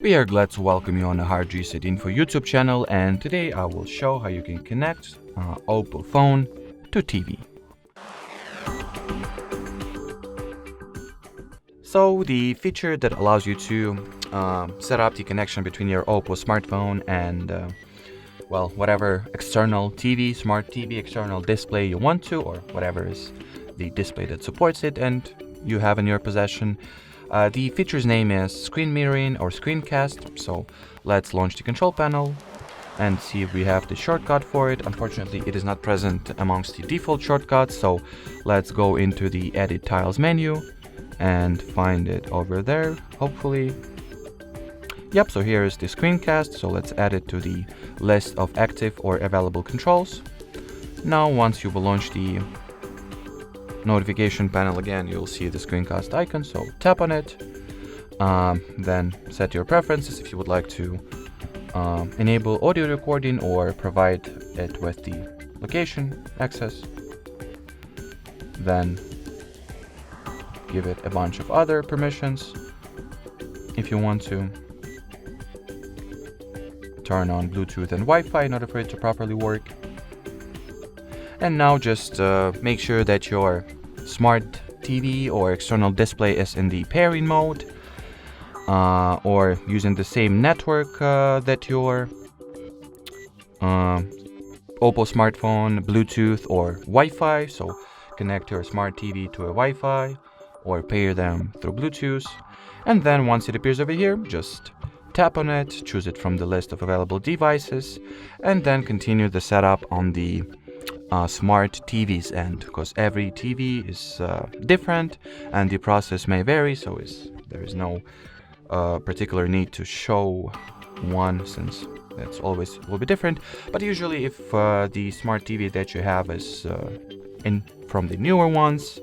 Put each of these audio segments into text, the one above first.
We are glad to welcome you on the HardReset.Info YouTube channel, and today I will show how you can connect Oppo phone to TV. So the feature that allows you to set up the connection between your Oppo smartphone and whatever external TV, smart TV, external display you want to, or whatever is the display that supports it and you have in your possession. The feature's name is screen mirroring or screencast, so let's launch the control panel and see if we have the shortcut for it. Unfortunately, it is not present amongst the default shortcuts, so let's go into the edit tiles menu and find it over there, hopefully. Yep, so here is the screencast, so let's add it to the list of active or available controls. Now, once you will launch the notification panel again, you'll see the screencast icon, so tap on it, then set your preferences if you would like to enable audio recording or provide it with the location access, then give it a bunch of other permissions if you want to. Turn on Bluetooth and Wi-Fi in order for it to properly work. And now just make sure that your smart TV or external display is in the pairing mode or using the same network that your Oppo smartphone, Bluetooth or Wi-Fi. So connect your smart TV to a Wi-Fi or pair them through Bluetooth. And then once it appears over here, just tap on it, choose it from the list of available devices, and then continue the setup on the smart TV's end, because every TV is different and the process may vary, so there is no particular need to show one since it's always will be different. But usually if the smart TV that you have is from the newer ones,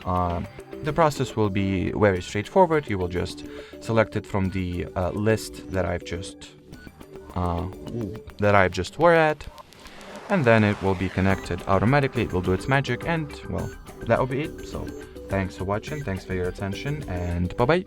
the process will be very straightforward. You will just select it from the list that I've just were at, and then it will be connected automatically. It will do its magic, and well, that will be it. So thanks for watching, thanks for your attention, and bye bye.